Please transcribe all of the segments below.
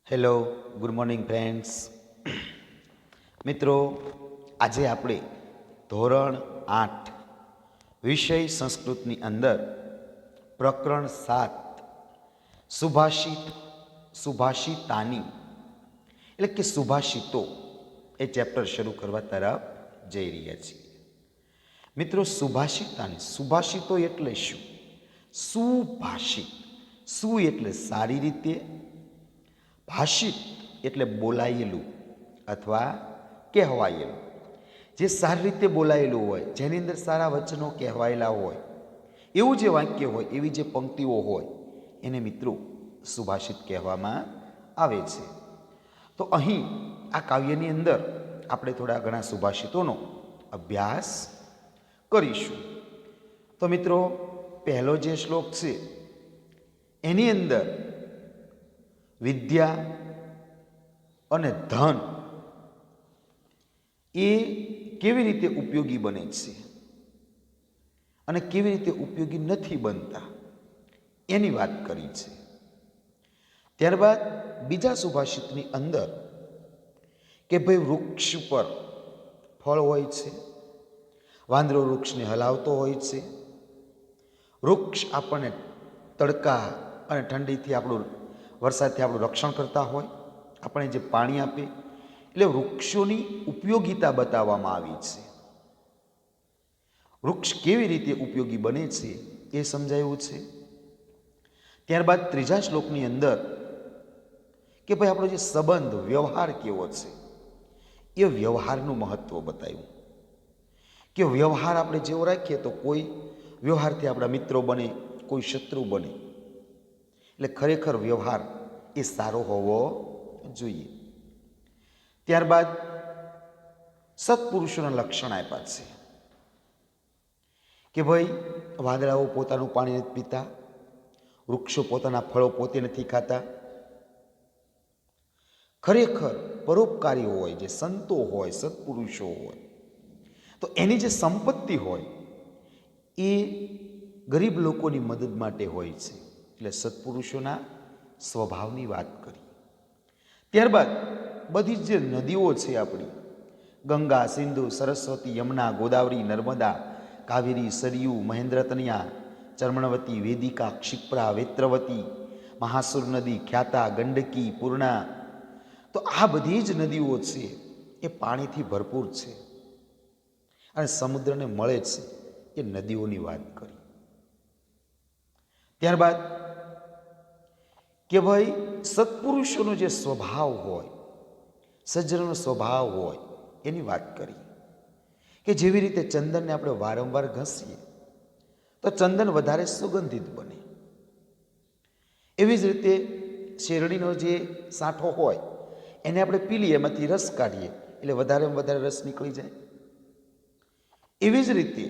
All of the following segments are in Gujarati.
Hello, good morning friends. મિત્રો, આજે આપણે ધોરણ 8 વિષય સંસ્કૃતની અંદર પ્રકરણ 7 સુભાષિતાની એટલે કે સુભાષિતો એ ચેપ્ટર શરૂ કરવા તરફ જઈ રહ્યા છીએ. મિત્રો, સુભાષિતો એટલે શું? સુભાષિત, સુ એટલે સારી રીતે, ભાષિત એટલે બોલાયેલું અથવા કહેવાયેલું. જે સારી રીતે બોલાયેલું હોય, જેની અંદર સારા વચનો કહેવાયેલા હોય, એવું જે વાક્ય હોય, એવી જે પંક્તિઓ હોય, એને મિત્રો સુભાષિત કહેવામાં આવે છે. તો અહીં આ કાવ્યની અંદર આપણે થોડા ઘણા સુભાષિતોનો અભ્યાસ કરીશું. તો મિત્રો, પહેલો જે શ્લોક છે એની અંદર વિદ્યા અને ધન એ કેવી રીતે ઉપયોગી બને છે અને કેવી રીતે ઉપયોગી નથી બનતા એની વાત કરી છે. ત્યારબાદ બીજા સુભાષિતની અંદર કે ભાઈ વૃક્ષ પર ફળ હોય છે, વાંદરો વૃક્ષને હલાવતો હોય છે, વૃક્ષ આપણને તડકા અને ઠંડીથી વરસાદથી આપણું રક્ષણ કરતા હોય, આપણે જે પાણી આપે, એટલે વૃક્ષોની ઉપયોગિતા બતાવવામાં આવી છે. વૃક્ષ કેવી રીતે ઉપયોગી બને છે એ સમજાયું છે. ત્યારબાદ ત્રીજા શ્લોકની અંદર કે ભાઈ આપણો જે સંબંધ વ્યવહાર કેવો છે એ વ્યવહારનું મહત્વ બતાવ્યું કે વ્યવહાર આપણે જેવો રાખીએ તો કોઈ વ્યવહારથી આપણા મિત્રો બને, કોઈ શત્રુ બને. એટલે ખરેખર વ્યવહાર એ સારો હોવો જોઈએ. ત્યારબાદ સત્પુરુષોના લક્ષણ આપ્યા છે કે ભાઈ વાદળાઓ પોતાનું પાણી નથી પીતા, વૃક્ષો પોતાના ફળો પોતે નથી ખાતા. ખરેખર પરોપકારી હોય, જે સંતો હોય, સત્પુરુષો હોય, તો એની જે સંપત્તિ હોય એ ગરીબ લોકોની મદદ માટે હોય છે. એટલે સત્પુરુષોના સ્વભાવની વાત કરી. ત્યારબાદ બધી જે નદીઓ છે આપણી, ગંગા, સિંધુ, સરસ્વતી, યમુના, ગોદાવરી, નર્મદા, કાવેરી, સરયુ, મહેન્દ્રતનયા, ચર્મણવતી, વેદિકા, ક્ષિપ્રા, વેત્રવતી, મહાસુર નદી, ખ્યાતા, ગંડકી, પૂર્ણા, તો આ બધી જ નદીઓ છે એ પાણીથી ભરપૂર છે અને સમુદ્રને મળે છે. એ નદીઓની વાત કરી. ત્યારબાદ કે ભાઈ સત્પુરુષોનો જે સ્વભાવ હોય, સજ્જનનો સ્વભાવ હોય, એની વાત કરી કે જેવી રીતે ચંદનને આપણે વારંવાર ઘસીએ તો ચંદન વધારે સુગંધિત બને. એવી જ રીતે શેરડીનો જે સાંઠો હોય એને આપણે પી લઈએ, એમાંથી રસ કાઢીએ એટલે વધારે રસ નીકળી જાય. એવી જ રીતે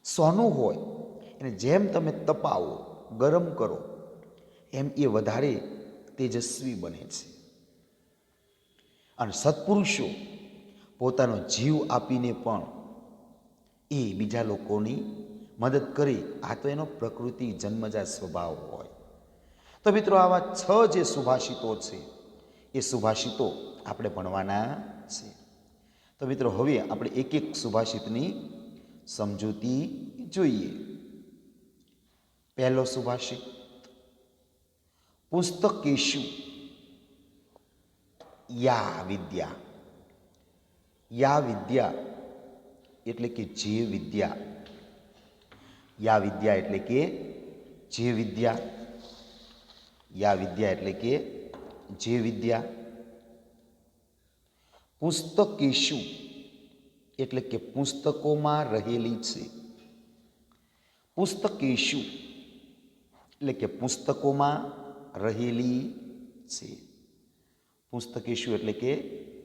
સોનું હોય એને જેમ તમે તપાવો, ગરમ કરો, એમ એ વધારે તેજસ્વી બને છે. અને સત્પુરુષો પોતાનો જીવ આપીને પણ એ બીજા લોકોની મદદ કરી. આ તો એનો પ્રકૃતિ જન્મજાત સ્વભાવ હોય. તો મિત્રો, આવા 6 જે સુભાષિતો છે એ સુભાષિતો આપણે ભણવાના છે. તો મિત્રો, હવે આપણે એક એક સુભાષિતની સમજૂતી જોઈએ. પહેલો સુભાષિત, પુસ્તકેષુ યા વિદ્યા. યા વિદ્યા એટલે કે જે વિદ્યા. યા વિદ્યા એટલે કે જે વિદ્યા. યા વિદ્યા એટલે કે જે વિદ્યા. પુસ્તકેષુ એટલે કે પુસ્તકોમાં રહેલી છે. પુસ્તકેષુ એટલે કે પુસ્તકોમાં રહેલી છે. પુસ્તકેષુ એટલે કે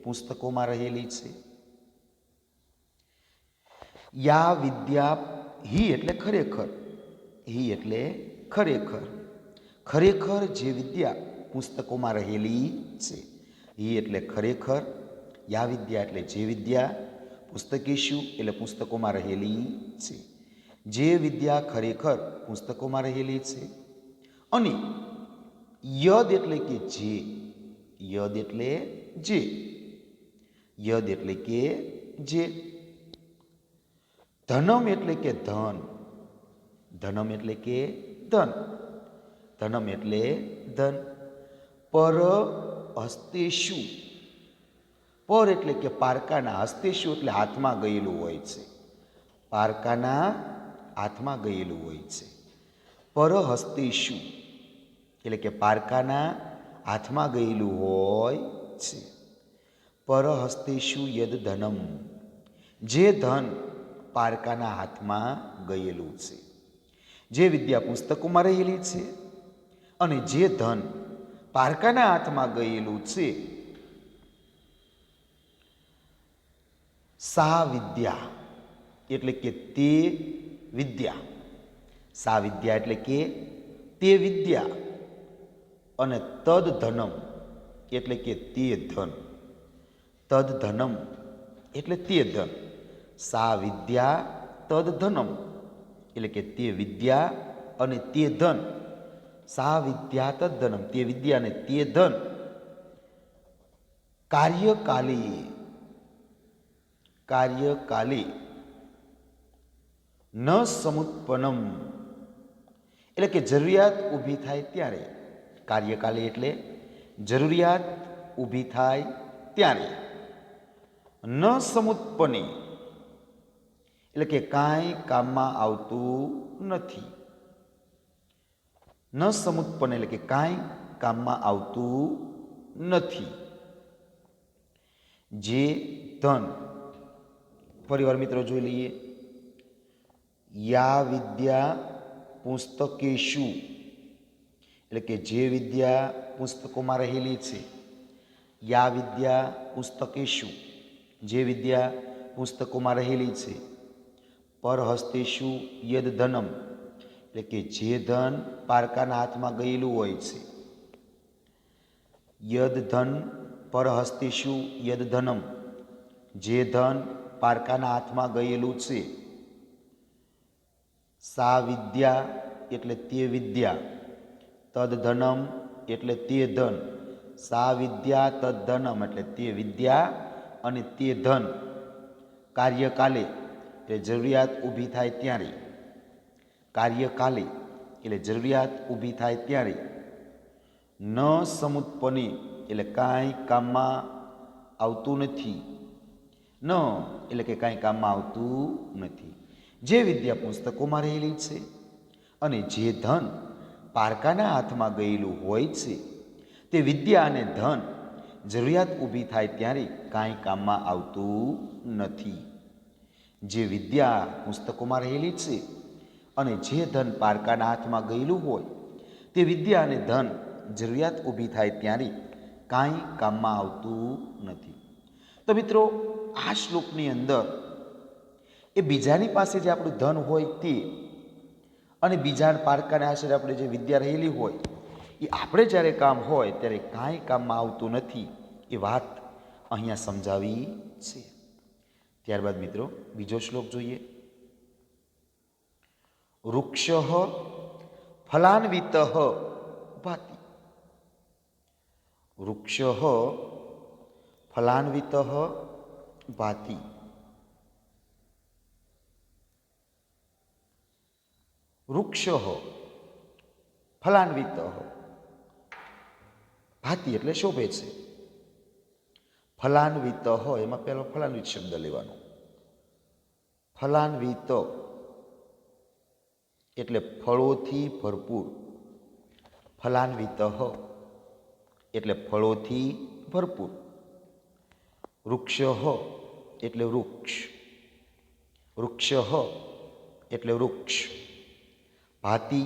પુસ્તકોમાં રહેલી છે. યા વિદ્યા, હી એટલે ખરેખર, હી એટલે ખરેખર. ખરેખર જે વિદ્યા પુસ્તકોમાં રહેલી છે. હી એટલે ખરેખર, યા વિદ્યા એટલે જે વિદ્યા, પુસ્તકેષુ એટલે પુસ્તકોમાં રહેલી છે. જે વિદ્યા ખરેખર પુસ્તકોમાં રહેલી છે અને યદ એટલે કે જે, યદ એટલે જે, યદ એટલે કે જે. ધનમ એટલે કે ધન, ધનમ એટલે કે ધન, ધનમ એટલે ધન. પર હસ્તેશુ, પર એટલે કે પારકાના, હસ્તેશુ એટલે હાથમાં ગયેલું હોય છે, પારકાના હાથમાં ગયેલું હોય છે. પર હસ્તેશુ એટલે કે પારકાના હાથમાં ગયેલું હોય છે. પર હસ્તેશુ યદ ધનમ, જે ધન પારકાના હાથમાં ગયેલું છે, જે વિદ્યા પુસ્તકોમાં રહેલી છે અને જે ધન પારકાના હાથમાં ગયેલું છે, સા વિદ્યા એટલે કે તે વિદ્યા, સા વિદ્યા એટલે કે તે વિદ્યા, અને તદ ધનમ એટલે કે તે ધન, તદ ધનમ એટલે તે ધન. સા વિદ્યા તદ ધનમ એટલે કે તે વિદ્યા અને તે ધન. સા વિદ્યા તદ ધનમ, તે વિદ્યા અને તે ધન. કાર્યકાલી, કાર્યકાલી ન સમુત્પન્નમ એટલે કે જરૂરિયાત ઊભી થાય ત્યારે, કાર્યકાલી એટલે જરૂરિયાત ઊભી થાય ત્યારે. ન સમુત્પન્ની એટલે કે કાંઈ કામમાં આવતું નથી, ન સમુત્પન્ન એટલે કે કાંઈ કામમાં આવતું નથી. જે ધન, ફરીવાર મિત્રો જોઈ લઈએ. યા વિદ્યા પુસ્તકેશુ એટલે કે જે વિદ્યા પુસ્તકોમાં રહેલી છે, યા વિદ્યા પુસ્તકેશુ જે વિદ્યા પુસ્તકોમાં રહેલી છે. પર હસ્તેશુ યદ ધનમ એટલે કે જે ધન પારકાના હાથમાં ગયેલું હોય છે. યદ ધન પર હસ્તેશુ યદ ધનમ જે ધન પારકાના હાથમાં ગયેલું છે. સા વિદ્યા એટલે તે વિદ્યા, તદ ધનમ એટલે તે ધન. સા વિદ્યા તદ ધનમ એટલે તે વિદ્યા અને તે ધન. કાર્યકાલે એટલે જરૂરિયાત ઊભી થાય ત્યારે, કાર્યકાલે એટલે જરૂરિયાત ઊભી થાય ત્યારે. ન સમુત્પન્ની એટલે કાંઈ કામમાં આવતું નથી, ન એટલે કે કાંઈ કામમાં આવતું નથી. જે વિદ્યા પુસ્તકોમાં રહેલી છે અને જે ધન પારકાના હાથમાં ગયેલું હોય છે, તે વિદ્યા અને ધન જરૂરિયાત ઊભી થાય ત્યારે કાંઈ કામમાં આવતું નથી. જે વિદ્યા પુસ્તકોમાં રહેલી છે અને જે ધન પારકાના હાથમાં ગયેલું હોય, તે વિદ્યા અને ધન જરૂરિયાત ઊભી થાય ત્યારે કાંઈ કામમાં આવતું નથી. તો મિત્રો, આ શ્લોકની અંદર એ બીજાની પાસે જે આપણું ધન હોય તે અને બીજા પારકાના આશરે આપણે જે વિદ્યા રહેલી હોય એ આપણે જ્યારે કામ હોય ત્યારે કાંઈ કામમાં આવતું નથી એ વાત અહીંયા સમજાવી છે. ત્યારબાદ મિત્રો બીજો શ્લોક જોઈએ. વૃક્ષ ફલાન્વિત ભાતિ, વૃક્ષ ફલાન્વિત ભાતિ. વૃક્ષ ફલાન્વિત ભાતિ એટલે શોભે છે. ફલાન્વિત એમાં પહેલો ફલાન્વિત શબ્દ લેવાનો. ફલાન્વિત એટલે ફળોથી ભરપૂર, ફલાન્વિત એટલે ફળોથી ભરપૂર. વૃક્ષ એટલે વૃક્ષ, વૃક્ષ એટલે વૃક્ષ. ભાતિ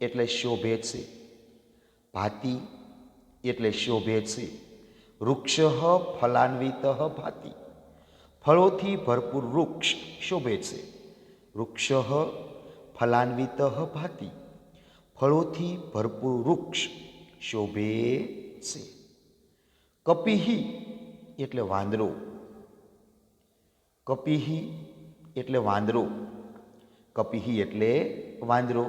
એટલે શોભે છે, ભાતિ એટલે શોભે છે. વૃક્ષ ફલાન્વિત ભાતિ, ફળોથી ભરપૂર વૃક્ષ શોભે છે. વૃક્ષ ફલાન્વિત ભાતિ, ફળોથી ભરપૂર વૃક્ષ શોભે છે. કપિહિ એટલે વાંદરો, કપિહિ એટલે વાંદરો, કપિહિ એટલે વાંદરો.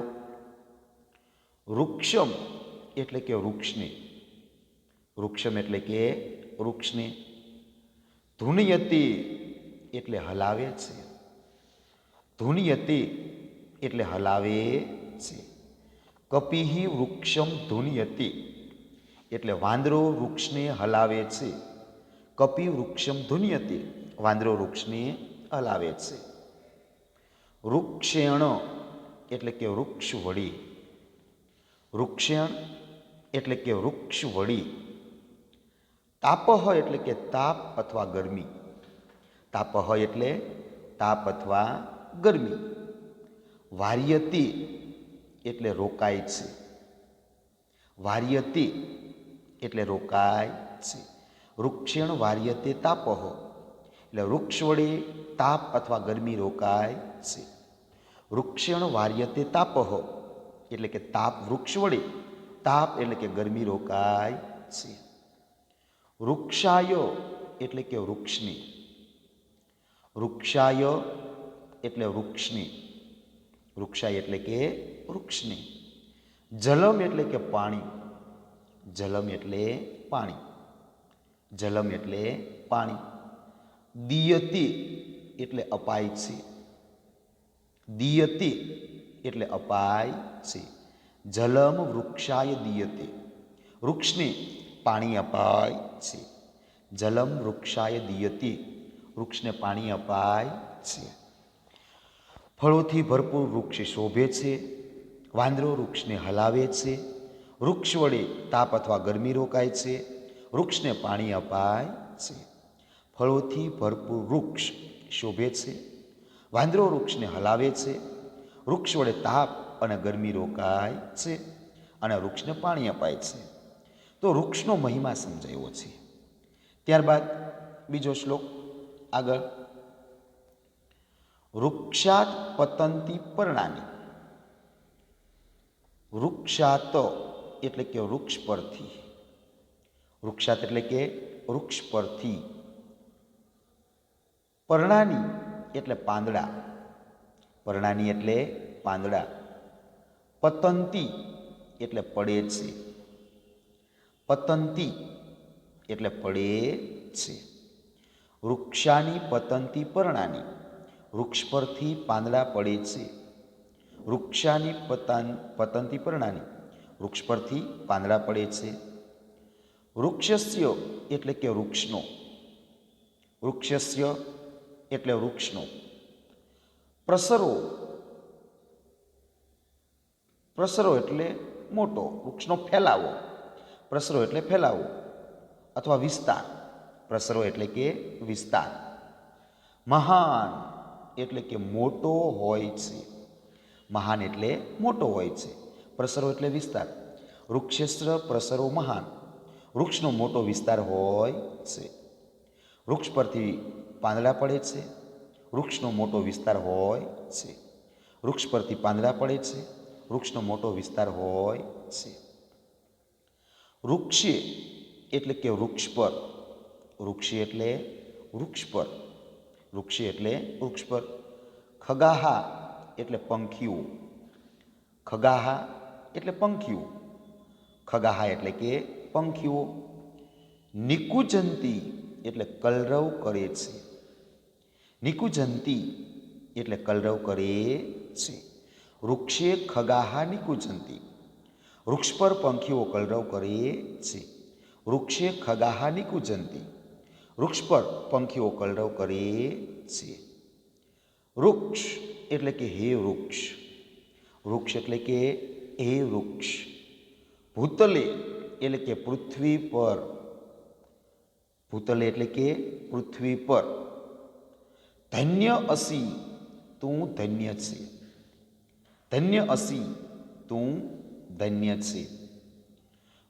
વૃક્ષમ એટલે કે વૃક્ષને, વૃક્ષમ એટલે કે વૃક્ષને. ધુનિયતિ એટલે હલાવે છે, ધુનિયતિ એટલે હલાવે છે. કપિહિ વૃક્ષમ ધુનિયતિ એટલે વાંદરો વૃક્ષને હલાવે છે. કપિ વૃક્ષમ ધુનિયતિ વાંદરો વૃક્ષને હલાવે છે. વૃક્ષેણ એટલે કે વૃક્ષ વળી, વૃક્ષેણ એટલે કે વૃક્ષ વળી. તાપહ એટલે કે તાપ અથવા ગરમી, તાપહ એટલે તાપ અથવા ગરમી. વાર્યતિ એટલે રોકાય છે, વાર્યતિ એટલે રોકાય છે. વૃક્ષેણ વાર્યતે તાપહ એટલે વૃક્ષ વડે તાપ અથવા ગરમી રોકાય છે. વૃક્ષેણ વાર્યતે તાપહ એટલે કે તાપ વૃક્ષ વડે તાપ એટલે કે ગરમી રોકાય છે. વૃક્ષાય એટલે કે વૃક્ષની, વૃક્ષાય એટલે વૃક્ષની, વૃક્ષાય એટલે કે વૃક્ષની. જલમ એટલે કે પાણી, જલમ એટલે પાણી, જલમ એટલે પાણી. દીયતિ એટલે અપાય છે, દીયતિ એટલે અપાય છે. જલમ વૃક્ષાય દીયતે વૃક્ષને પાણી અપાય છે. જલમ વૃક્ષાય દીયતિ વૃક્ષને પાણી અપાય છે. ફળોથી ભરપૂર વૃક્ષ શોભે છે, વાંદરો વૃક્ષને હલાવે છે. વૃક્ષ વડે તાપ અથવા ગરમી રોકાય છે, વૃક્ષને પાણી અપાય છે. ફળોથી ભરપૂર વૃક્ષ શોભે છે, વાંદરો વૃક્ષને હલાવે છે. વૃક્ષ વડે તાપ અને ગરમી રોકાય છે અને વૃક્ષને પાણી અપાય છે. તો વૃક્ષનો મહિમા સમજાયો છે. ત્યારબાદ બીજો શ્લોક આગળ. વૃક્ષાત પતંતી પર્ણાની, વૃક્ષાત એટલે કે વૃક્ષ પરથી, વૃક્ષાત એટલે કે વૃક્ષ પરથી. પર્ણાની એટલે પાંદડા, પર્ણાની એટલે પાંદડા. પતંતી એટલે પડે છે, પતંતી એટલે પડે છે. વૃક્ષાની પતંતી પર્ણાની વૃક્ષ પરથી પાંદડા પડે છે. વૃક્ષાની પતંતી પર્ણાની વૃક્ષ પરથી પાંદડા પડે છે. વૃક્ષસ્ય એટલે કે વૃક્ષનો, વૃક્ષસ્ય એટલે વૃક્ષનો. પ્રસરો, પ્રસરો એટલે મોટો, વૃક્ષનો ફેલાવો, પ્રસરો એટલે ફેલાવો અથવા વિસ્તાર, પ્રસરો એટલે કે વિસ્તાર. મહાન એટલે કે મોટો હોય છે, મહાન એટલે મોટો હોય છે. પ્રસરો એટલે વિસ્તાર. વૃક્ષેસ્ત્ર પ્રસરો મહાન વૃક્ષનો મોટો વિસ્તાર હોય છે. વૃક્ષ પરથી પાંદડા પડે છે, વૃક્ષનો મોટો વિસ્તાર હોય છે. વૃક્ષ પરથી પાંદડા પડે છે, વૃક્ષનો મોટો વિસ્તાર હોય છે. વૃક્ષે એટલે કે વૃક્ષ પર, વૃક્ષે એટલે વૃક્ષ પર, વૃક્ષે એટલે વૃક્ષ પર. ખગાહા એટલે પંખીઓ, ખગાહા એટલે પંખીઓ, ખગાહા એટલે કે પંખીઓ. નિકુંજંતી એટલે કલરવ કરે છે, નિકુંજંતી એટલે કલરવ કરે છે. વૃક્ષે ખગાહા નિકુંજંતી વૃક્ષ પર પંખીઓ કલરવ કરે છે. વૃક્ષે ખગાહા નિકુંજંતી વૃક્ષ પર પંખીઓ કલરવ કરે છે. વૃક્ષ એટલે કે હે વૃક્ષ, વૃક્ષ એટલે કે હે વૃક્ષ. ભૂતલે એટલે કે પૃથ્વી પર, ભૂતલે એટલે કે પૃથ્વી પર. ધન્ય અસી તું ધન્ય છે, ધન્ય અસી તું ધન્ય છે.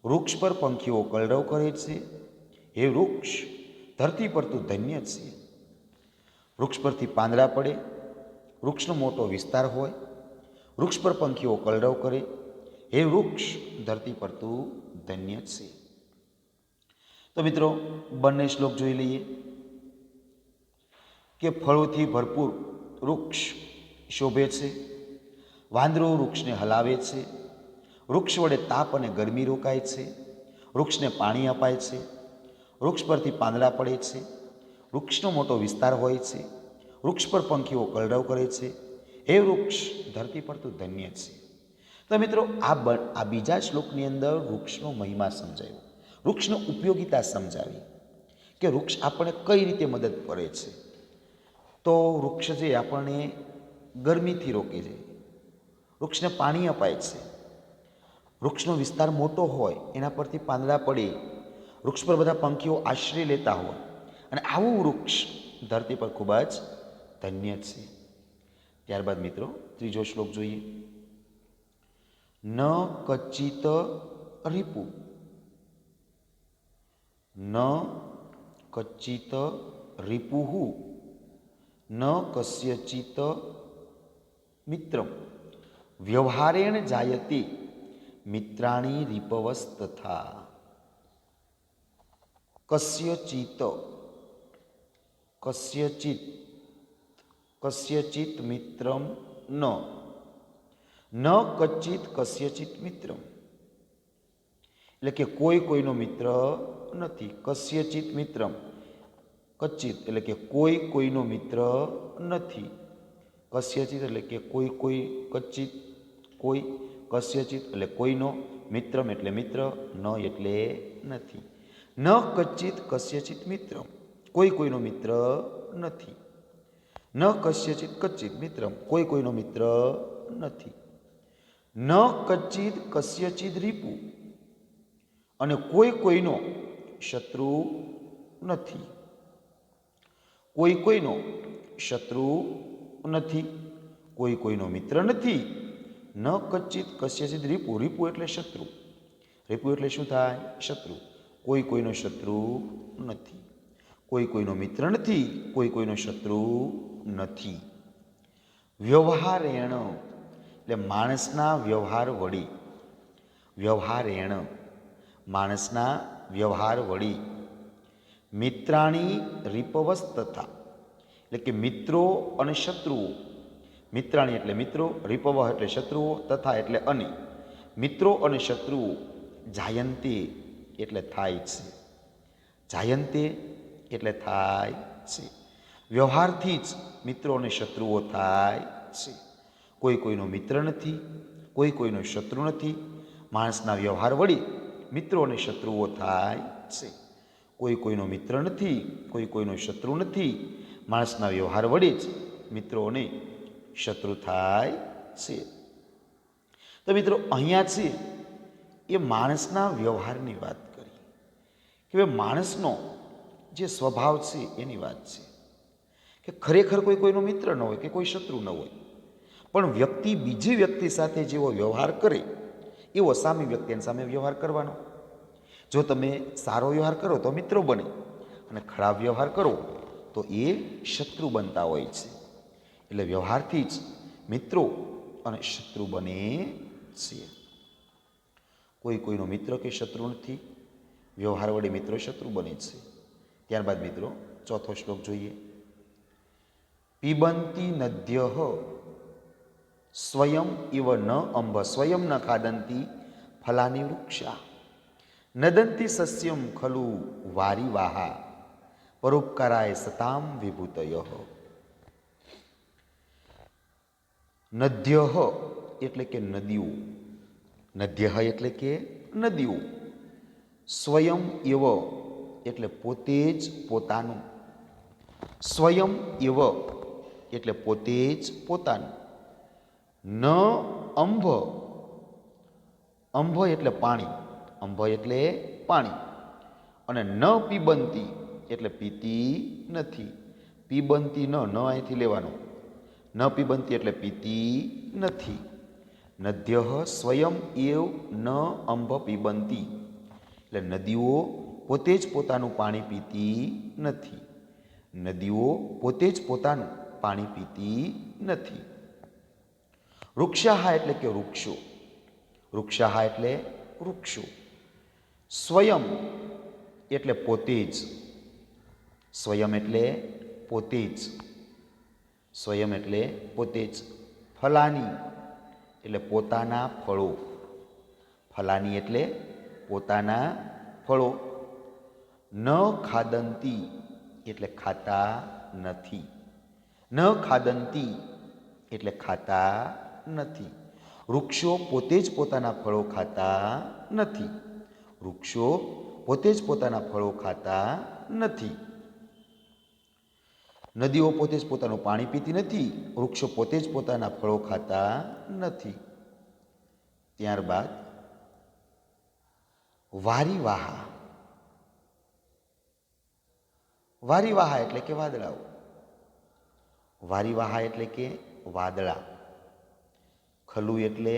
વૃક્ષ પર પંખીઓ કલરવ કરે છે, હે વૃક્ષ ધરતી પર તું ધન્ય છે. વૃક્ષ પરથી પાંદડા પડે, વૃક્ષનો મોટો વિસ્તાર હોય, વૃક્ષ પર પંખીઓ કલરવ કરે, હે વૃક્ષ ધરતી પર તું ધન્ય છે. તો મિત્રો બંને શ્લોક જોઈ લઈએ કે ફળોથી ભરપૂર વૃક્ષ શોભે છે, વાંદરો વૃક્ષને હલાવે છે. વૃક્ષ વડે તાપ અને ગરમી રોકાય છે, વૃક્ષને પાણી અપાય છે, વૃક્ષ પરથી પાંદડા પડે છે, વૃક્ષનો મોટો વિસ્તાર હોય છે, વૃક્ષ પર પંખીઓ કલરવ કરે છે. એ વૃક્ષ ધરતી પર તો ધન્ય છે. તો મિત્રો આ બીજા શ્લોકની અંદર વૃક્ષનો મહિમા સમજાયો, વૃક્ષનો ઉપયોગિતા સમજાવી કે વૃક્ષ આપણને કઈ રીતે મદદ કરે છે. તો વૃક્ષ જે આપણને ગરમીથી રોકે છે, વૃક્ષને પાણી અપાય છે, વૃક્ષનો વિસ્તાર મોટો હોય એના પરથી પાંદડા પડે, વૃક્ષ પર બધા પંખીઓ આશ્રય લેતા હોય, અને આવું વૃક્ષ ધરતી પર ખૂબ જ ધન્ય છે. ત્યારબાદ મિત્રો ત્રીજો શ્લોક જોઈએ. ન કચિત રિપુ, ન કચિત રિપુહુ ન કસ્યચિત મિત્રમ વ્યવહારેણ જાયતે મિત્રાણી રિપવસ્તથા. કસ્યચિત કસ્યચિત કસ્યચિત મિત્રમ ન કચિત કસ્યચિત મિત્રમ, એટલે કે કોઈ કોઈનો મિત્ર નથી. કસ્યચિત મિત્રમ, કચિત એટલે કે કોઈ કોઈનો મિત્ર નથી. કસ્યચિત એટલે કે કોઈ કચિત કોઈ, કસ્યચિત એટલે કોઈનો, મિત્રમ એટલે મિત્ર, ન એટલે નથી. ન કચિત કસ્યચિત મિત્રમ, કોઈ કોઈનો મિત્ર નથી. ન કસ્યચિત કચિત મિત્રમ, કોઈ કોઈનો મિત્ર નથી. ન કચિત કસ્યચિત રિપુ, અને કોઈ કોઈનો શત્રુ નથી. કોઈ કોઈનો શત્રુ નથી, કોઈ કોઈનો મિત્ર નથી. ન કચિત કસ્યચિત રિપુ, રિપુ એટલે શત્રુ, રિપુ એટલે શું થાય? શત્રુ. કોઈ કોઈનો શત્રુ નથી, કોઈ કોઈનો મિત્ર નથી, કોઈ કોઈનો શત્રુ નથી. વ્યવહારેણ એટલે માણસના વ્યવહાર વળી, વ્યવહારેણ માણસના વ્યવહાર વળી, મિત્રાણી રિપવસ્તથા એટલે કે મિત્રો અને શત્રુઓ, મિત્રાણી એટલે મિત્રો, રિપવ એટલે શત્રુઓ, તથા એટલે અને, મિત્રો અને શત્રુઓ જાયંતે એટલે થાય છે, જાયંતે એટલે થાય છે. વ્યવહારથી જ મિત્રો અને શત્રુઓ થાય છે. કોઈ કોઈનો મિત્ર નથી, કોઈ કોઈનો શત્રુ નથી. માણસના વ્યવહાર વળી મિત્રો અને શત્રુઓ થાય છે. કોઈ કોઈનો મિત્ર નથી, કોઈ કોઈનો શત્રુ નથી. માણસના વ્યવહાર વડે જ મિત્રો અને શત્રુ થાય છે. તો મિત્રો અહીંયા છે એ માણસના વ્યવહારની વાત કરી કે ભાઈ માણસનો જે સ્વભાવ છે એની વાત છે કે ખરેખર કોઈ કોઈનો મિત્ર ન હોય કે કોઈ શત્રુ ન હોય, પણ વ્યક્તિ બીજી વ્યક્તિ સાથે જેવો વ્યવહાર કરે એવો સામી વ્યક્તિની સામે વ્યવહાર કરવાનો. જો તમે સારો વ્યવહાર કરો તો મિત્રો બને, અને ખરાબ વ્યવહાર કરો તો એ શત્રુ બનતા હોય છે. એટલે વ્યવહારથી જ મિત્રો અને શત્રુ બને છે. કોઈ કોઈનો મિત્ર કે શત્રુ નથી, વ્યવહાર વડે મિત્રો શત્રુ બને છે. ત્યારબાદ મિત્રો ચોથો શ્લોક જોઈએ. પિબંતી નદ્યઃ સ્વયં ઇવ ન અંબ સ્વયં ન ખાદંતી ફલાની વૃક્ષા નદંતી સસ્યમ ખલુ વારીવાહા પરોપકારાય સતામ વિભૂતય. નદ્યઃ એટલે કે નદીઓ, નદ્યઃ એટલે કે નદીઓ, સ્વયં એવ એટલે પોતે જ પોતાનું, સ્વયં એવ એટલે પોતે જ પોતાનું. ન અંભ, અંભ એટલે પાણી, અંભ એટલે પાણી, અને ન પીબંતી એટલે પીતી નથી. પીબંતી ન અહીંથી લેવાનો, ન પીબંતી એટલે પીતી નથી. નદ્યઃ સ્વયં એવ ન અંભ પીબંતી એટલે નદીઓ પોતે જ પોતાનું પાણી પીતી નથી. નદીઓ પોતે જ પોતાનું પાણી પીતી નથી. વૃક્ષાહા એટલે કે વૃક્ષો, વૃક્ષાહા એટલે વૃક્ષો. સ્વયં એટલે પોતે જ, સ્વયં એટલે પોતે જ, સ્વયં એટલે પોતે જ. ફલાની એટલે પોતાના ફળો, ફલાની એટલે પોતાના ફળો. ન ખાદંતી એટલે ખાતા નથી. ન ખાદંતી એટલે ખાતા નથી. વૃક્ષો પોતે જ પોતાના ફળો ખાતા નથી. વૃક્ષો પોતે જ પોતાના ફળો ખાતા નથી. નદીઓ પોતે જ પોતાનું પાણી પીતી નથી. વૃક્ષો પોતે જ પોતાના ફળો ખાતા નથી. ત્યારબાદ વારીવાહા. વારીવાહા એટલે કે વાદળાઓ. વારીવાહા એટલે કે વાદળા. ખલું એટલે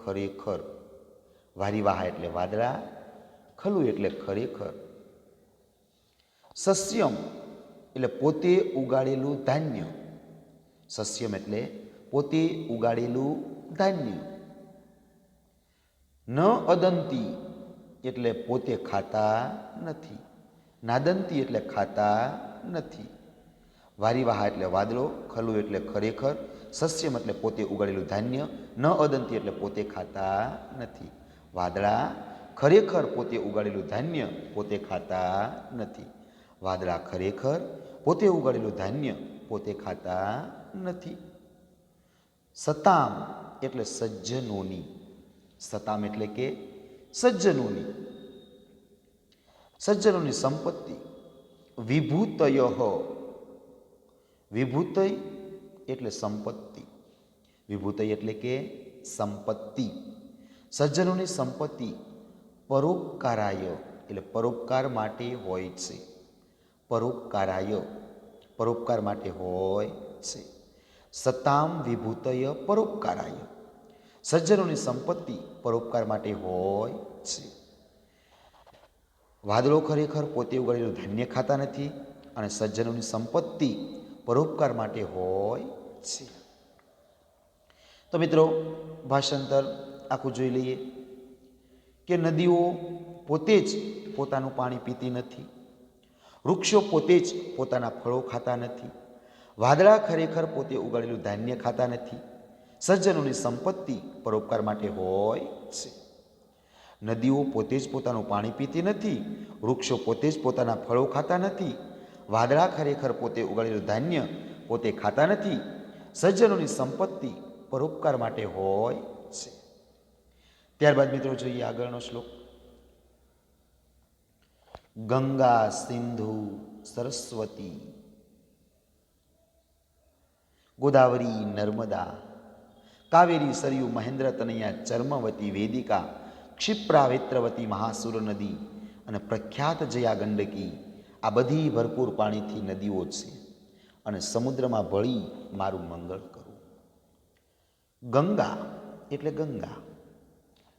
ખરેખર. વારીવાહા એટલે વાદળા. ખલું એટલે ખરેખર. સસ્યમ એટલે પોતે ઉગાડેલું ધાન્ય. સસ્યમ એટલે પોતે ઉગાડેલું ધાન્ય. ન અદંતી એટલે પોતે ખાતા નથી. નાદંતી એટલે ખાતા નથી. વારીવાહા એટલે વાદળો. ખલું એટલે ખરેખર. સસ્યમ એટલે પોતે ઉગાડેલું ધાન્ય. ન અદંતી એટલે પોતે ખાતા નથી. વાદળા ખરેખર પોતે ઉગાડેલું ધાન્ય પોતે ખાતા નથી. વાદળા ખરેખર પોતે ઉગાડેલું ધાન્ય પોતે ખાતા નથી. સતામ એટલે સજ્જનોની. સતામ એટલે કે સજ્જનોની. સજ્જનોની સંપત્તિ. વિભૂતય. વિભૂતય એટલે સંપત્તિ. વિભૂતય એટલે કે સંપત્તિ. સજ્જનોની સંપત્તિ પરોપકારાય એટલે પરોપકાર માટે હોય છે. પરોપકારાય પરોપકાર માટે હોય છે. સતામ વિભૂતય પરોપકારાય. સજ્જનોની સંપત્તિ પરોપકાર માટે હોય છે. વાદળો ખરેખર પોતે ઉગાડેલું ધાન્ય ખાતા નથી અને સજ્જનોની સંપત્તિ પરોપકાર માટે હોય છે. તો મિત્રો ભાષાંતર આખું જોઈ લઈએ કે નદીઓ પોતે જ પોતાનું પાણી પીતી નથી. વૃક્ષો પોતે જ પોતાના ફળો ખાતા નથી. વાદળા ખરેખર પોતે ઉગાડેલું ધાન્ય ખાતા નથી. સજ્જનોની સંપત્તિ પરોપકાર માટે હોય છે. નદીઓ પોતે જ પોતાનું પાણી પીતી નથી. વૃક્ષો પોતે જ પોતાના ફળો ખાતા નથી. વાદળા ખરેખર પોતે ઉગાડેલું ધાન્ય પોતે ખાતા નથી. સજ્જનોની સંપત્તિ પરોપકાર માટે હોય છે. ત્યારબાદ મિત્રો જોઈએ આગળનો શ્લોક. ગંગા સિંધુ સરસ્વતી ગોદાવરી નર્મદા કાવેરી સરયુ મહેન્દ્ર તનયા ચર્મવતી વેદિકા ક્ષિપ્રા વેત્રવતી મહાસુર નદી અને પ્રખ્યાત જયા ગંડકી. આ બધી ભરપૂર પાણીથી નદીઓ છે અને સમુદ્રમાં ભળી મારું મંગળ કરું. ગંગા એટલે ગંગા.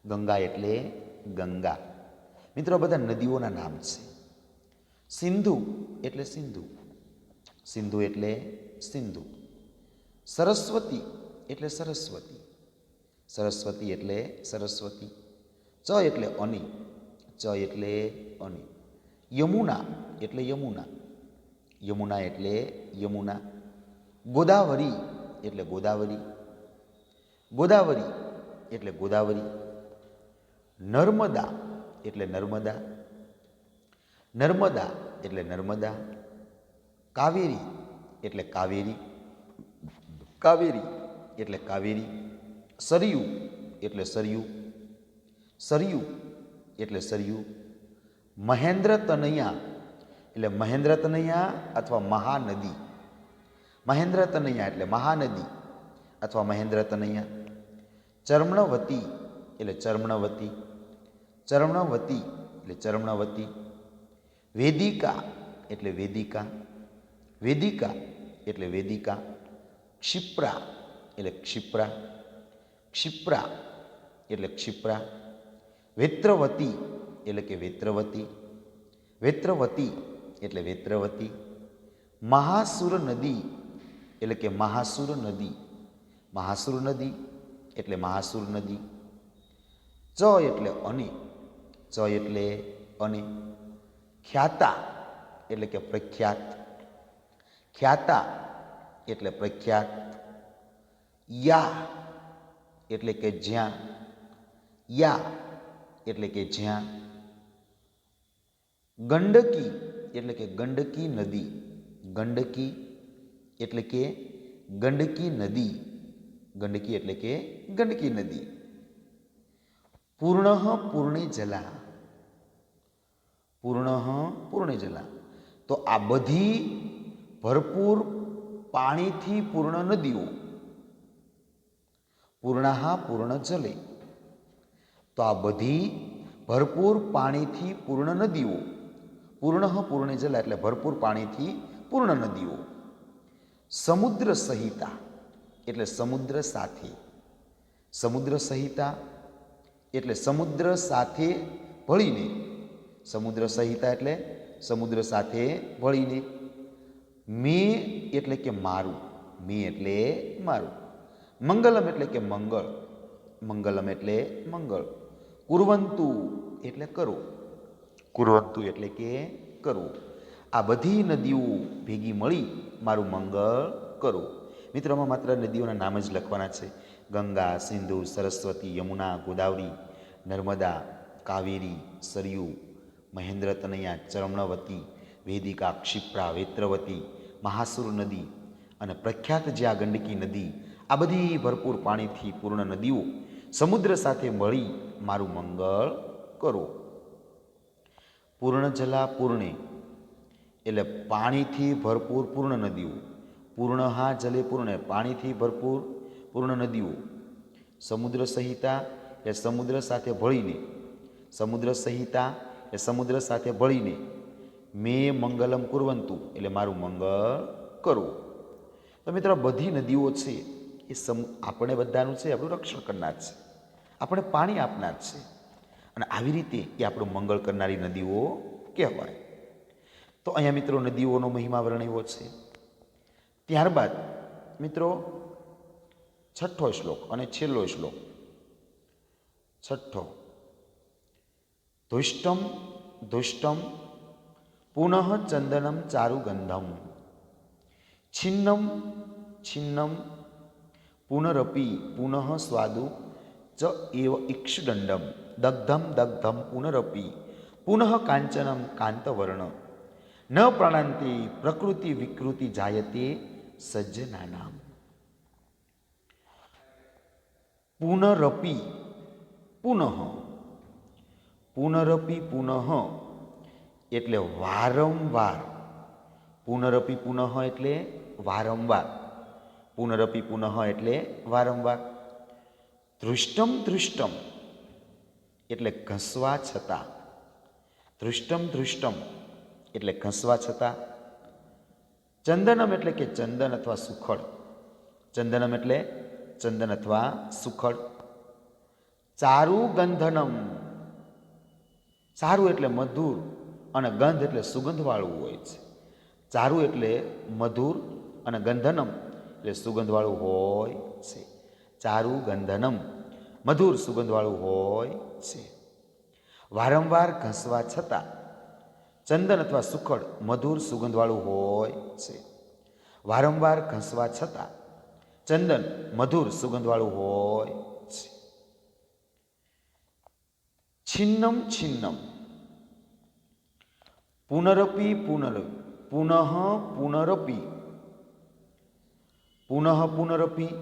ગંગા એટલે ગંગા. મિત્રો બધા નદીઓના નામ છે. સિંધુ એટલે સિંધુ. સિંધુ એટલે સિંધુ. સરસ્વતી એટલે સરસ્વતી. સરસ્વતી એટલે સરસ્વતી. ચ એટલે અની. ચ એટલે અની. યમુના એટલે યમુના. યમુના એટલે યમુના. ગોદાવરી એટલે ગોદાવરી. ગોદાવરી એટલે ગોદાવરી. નર્મદા એટલે નર્મદા. નર્મદા એટલે નર્મદા. કાવેરી એટલે કાવેરી. કાવેરી એટલે કાવેરી. સરયુ એટલે સરયુ. સરયુ એટલે સરયુ. મહેન્દ્ર તનયા એટલે મહેન્દ્ર તનયા અથવા મહાનદી. મહેન્દ્ર તનયા એટલે મહાનદી અથવા મહેન્દ્ર તનયા. ચર્મણવતી એટલે ચર્મણવતી. ચર્મણવતી એટલે ચર્મણવતી. વેદિકા એટલે વેદિકા. વેદિકા એટલે વેદિકા. ક્ષિપ્રા એટલે ક્ષિપ્રા. ક્ષિપ્રા એટલે ક્ષિપ્રા. વેત્રવતી એટલે કે વેત્રવતી. વેત્રવતી એટલે વેત્રવતી. મહાસુર નદી એટલે કે મહાસુર નદી. મહાસુર નદી એટલે મહાસુર નદી. ચ એટલે અની. ચ એટલે અની. ખ્યાતા એટલે કે પ્રખ્યાત. ખ્યાતા એટલે પ્રખ્યાત. યા એટલે કે જ્યાં. યા એટલે કે જ્યાં, ગંડકી એટલે કે ગંડકી નદી, ગંડકી એટલે કે ગંડકી નદી, ગંડકી એટલે કે ગંડકી નદી. પૂર્ણ પૂર્ણે જલા, પૂર્ણ પૂર્ણે જલા, તો આ બધી ભરપૂર પાણીથી પૂર્ણ નદીઓ, પૂર્ણાહા પૂર્ણ જલે, તો આ બધી ભરપૂર પાણીથી પૂર્ણ નદીઓ, પૂર્ણ પૂર્ણે જલા એટલે ભરપૂર પાણીથી પૂર્ણ નદીઓ. સમુદ્ર સહિતા એટલે સમુદ્ર સાથે, સમુદ્ર સહિતા એટલે સમુદ્ર સાથે ભળીને, સમુદ્ર સહિતા એટલે સમુદ્ર સાથે ભળીને. મેં એટલે કે મારું, મેં એટલે મારું. મંગલમ એટલે કે મંગળ, મંગલમ એટલે મંગળ. કુર્વંતુ એટલે કરો, કુર્વંતુ એટલે કે કરવું. આ બધી નદીઓ ભેગી મળી મારું મંગળ કરો. મિત્રોમાં માત્ર નદીઓના નામ જ લખવાના છે. ગંગા, સિંધુ, સરસ્વતી, યમુના, ગોદાવરી, નર્મદા, કાવેરી, સરયુ, મહેન્દ્ર તનયા, ચરમણવતી, વેદિકા, ક્ષિપ્રા, વેત્રવતી, મહાસુર નદી અને પ્રખ્યાત જે આ ગંડકી નદી, આ બધી ભરપૂર પાણીથી પૂર્ણ નદીઓ સમુદ્ર સાથે મળી મારું મંગળ કરો. પૂર્ણ જલા પૂર્ણે એટલે પાણીથી ભરપૂર પૂર્ણ નદીઓ, પૂર્ણહા જલે પૂર્ણે પાણીથી ભરપૂર પૂર્ણ નદીઓ. સમુદ્ર સહિતા એ સમુદ્ર સાથે ભળીને, સમુદ્ર સહિતા એ સમુદ્ર સાથે ભળીને. મેં મંગલમ કુર્વંતુ એટલે મારું મંગળ કરવું. તો મિત્રો બધી નદીઓ છે એ આપણે બધાનું છે આપણું રક્ષણ કરનાર છે, આપણે પાણી આપનાર છે, અને આવી રીતે એ આપણું મંગળ કરનારી નદીઓ કહેવાય. તો અહીંયા મિત્રો નદીઓનો મહિમા વર્ણવ્યો છે. ત્યારબાદ મિત્રો છઠ્ઠો શ્લોક અને છેલ્લો શ્લોક. છઠ્ઠો, ધુષ્ટમ ધુષ્ટમ પુનઃ ચંદનમ ચારુગંધમ છિન્નમ છિન્નમ પુનરપી પુનઃ સ્વાદુ ચ એવ ઇક્ષુદંડમ દગ્ધમ દગ્ધમ પુનરપી પુનઃ કાંચનમ કાંતવર્ણ ન પ્રાણાંતે પ્રકૃતિ વિકૃતિ જાયતે સજ્જનાનામ. પુનરપી પુનઃ, પુનરપી પુનઃ એટલે વારંવાર, પુનરપી પુનઃ એટલે વારંવાર, પુનરપી પુનઃ એટલે વારંવાર. ધૃષ્ટમ ધૃષ્ટમ એટલે ઘસવા છતાં, ધૃષ્ટમ ધૃષ્ટમ એટલે ઘસવા છતાં. ચંદનમ એટલે કે ચંદન અથવા સુખડ, ચંદનમ એટલે ચંદન અથવા સુખડ. ચારુ ગંધનમ, ચારુ એટલે મધુર અને ગંધ એટલે સુગંધવાળું હોય છે. ચારુ એટલે મધુર અને ગંધનમ એટલે સુગંધવાળું હોય છે. ચારુ ગંધનમ મધુર સુગંધવાળું હોય છે. વારંવાર ઘસવા છતાં ચંદન અથવા સુખડ મધુર સુગંધવાળું હોય છે. વારંવાર ઘસવા છતાં ચંદન મધુર સુગંધવાળું હોય છે. છિન્નમ છિન્નમ પુનરપી પુનરપી પુનઃ પુનરપી, પુનઃ પુનરપી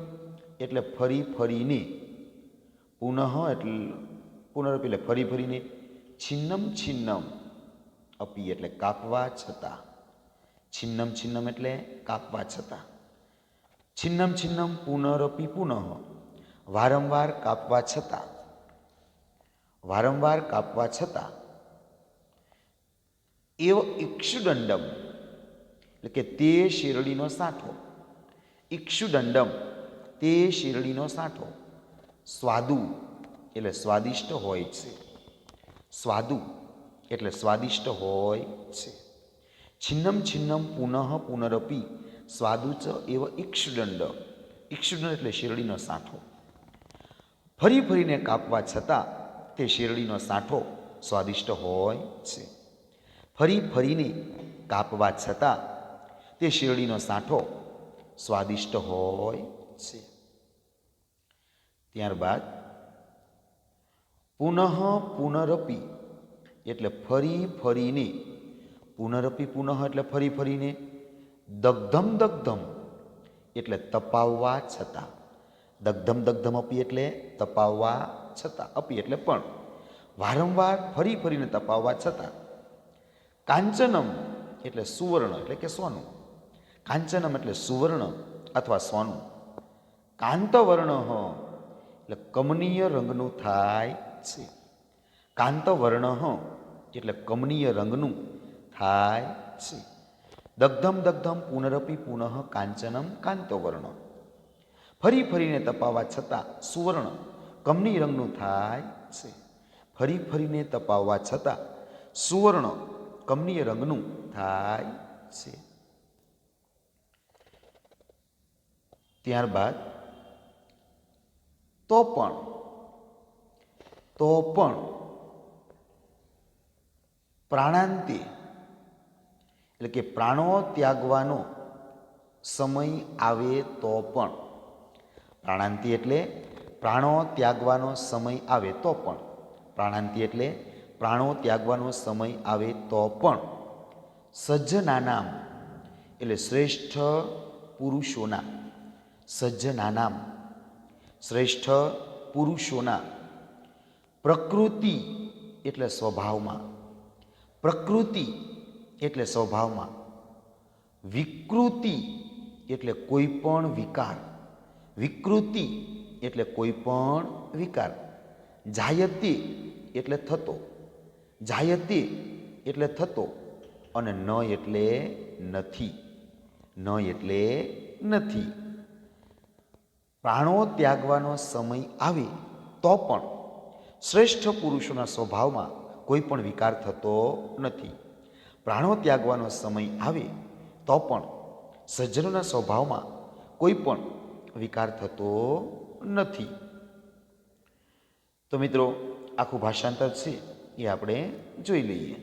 એટલે ફરી ફરીને, પુનઃ એટલે પુનરપી એટલે ફરી ફરીને. છિન્નમ છિન્નમ અપી એટલે કાપવા છતાં, છિન્નમ છિન્નમ એટલે કાપવા છતાં. છિન્નમ છિન્નમ પુનરપી પુનઃ વારંવાર કાપવા છતાં, વારંવાર કાપવા છતાં. એવ ઇક્ષુદંડમ એટલે કે તે શેરડીનો સાંઠો, ઇક્ષુદંડમ તે શેરડીનો સાંઠો. સ્વાદુ એટલે સ્વાદિષ્ટ હોય છે, સ્વાદુ એટલે સ્વાદિષ્ટ હોય છે. છિન્નમ છિન્નમ પુનઃ પુનરપી સ્વાદુ ચ એવ ઇક્ષુદંડ, ઇક્ષુદંડ એટલે શેરડીનો સાંઠો. ફરી ફરીને કાપવા છતાં તે શેરડીનો સાંઠો સ્વાદિષ્ટ હોય છે. ફરી ફરીને કાપવા છતાં તે શેરડીનો સાંઠો સ્વાદિષ્ટ હોય છે. ત્યારબાદ પુનઃ પુનરપી એટલે ફરી ફરીને, પુનરપી પુનઃ એટલે ફરી ફરીને, દગ્ધમ દગ્ધમ એટલે તપાવવા છતાં, દગ્ધમ દગ્ધમ અપી એટલે તપાવવા છતાં, અપી એટલે પણ, વારંવાર ફરી ફરીને તપાવવા છતાં, કાંચનમ એટલે સુવર્ણ એટલે કે સોનું, કાંચનમ એટલે સુવર્ણ અથવા સોનું, કાંતવર્ણ એટલે કમનીય રંગનું થાય છે, કાંતવર્ણ એટલે કમનીય રંગનું થાય છે. દગ્ધમ દગ્ધમ પુનરપી પુનઃ કાંચનમ કાંતવર્ણ, ફરી ફરીને તપાવવા છતાં સુવર્ણ કમની રંગનું થાય છે, ફરી ફરીને તપાવવા છતાં સુવર્ણ કમનીય રંગનું થાય છે. ત્યારબાદ તો પણ પ્રાણાંતે એટલે કે પ્રાણો ત્યાગવાનો સમય આવે તો પણ, પ્રાણાંતિ એટલે પ્રાણો ત્યાગવાનો સમય આવે તો પણ, પ્રાણાંતિ એટલે પ્રાણો ત્યાગવાનો સમય આવે તો પણ, સજ્જનાનામ એટલે શ્રેષ્ઠ પુરુષોના, સજ્જનાનામ શ્રેષ્ઠ પુરુષોના, પ્રકૃતિ એટલે સ્વભાવમાં, પ્રકૃતિ એટલે સ્વભાવમાં, વિકૃતિ એટલે કોઈ પણ વિકાર, વિકૃતિ એટલે કોઈ પણ વિકાર, જાયતે એટલે થતો, જાયતે એટલે થતો, અને ન એટલે નથી, ન એટલે નથી. પ્રાણો ત્યાગવાનો સમય આવે તો પણ શ્રેષ્ઠ પુરુષોના સ્વભાવમાં કોઈ પણ વિકાર થતો નથી. પ્રાણો ત્યાગવાનો સમય આવે તો પણ સજ્જનોના સ્વભાવમાં કોઈ પણ વિકાર થતો નથી. તો મિત્રો, આખું ભાષાંતર છે એ આપણે જોઈ લઈએ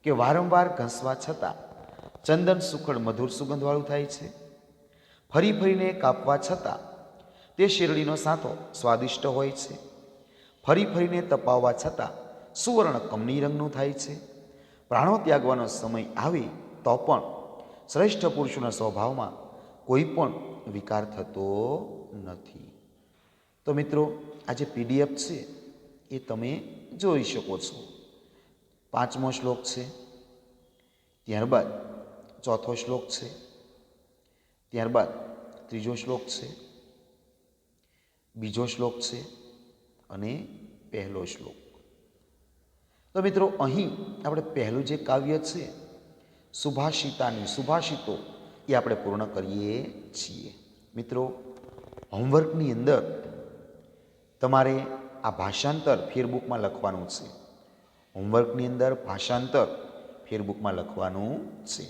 કે વારંવાર ઘસવા છતાં ચંદન સુખડ મધુર સુગંધવાળું થાય છે. ફરી ફરીને કાપવા છતાં તે શેરડીનો સાંથો સ્વાદિષ્ટ હોય છે. ફરી ફરીને તપાવવા છતાં સુવર્ણ કમની રંગનું થાય છે. પ્રાણો ત્યાગવાનો સમય આવે તો પણ શ્રેષ્ઠ પુરુષોના સ્વભાવમાં કોઈ પણ વિકાર થતો નથી. તો મિત્રો, આ જે પીડીએફ છે એ તમે જોઈ શકો છો. 5મો શ્લોક છે, ત્યારબાદ 4થો શ્લોક છે, ત્યારબાદ 3જો શ્લોક છે, 2જો શ્લોક છે અને 1લો શ્લોક. તો મિત્રો, અહીં આપણે પહેલું જે કાવ્ય છે સુભાષિતાની, સુભાષિતો, એ આપણે પૂર્ણ કરીએ છીએ. મિત્રો, હોમવર્કની અંદર તમારે આ ભાષાંતર ફેરબુકમાં લખવાનું છે. હોમવર્કની અંદર ભાષાંતર ફેરબુકમાં લખવાનું છે.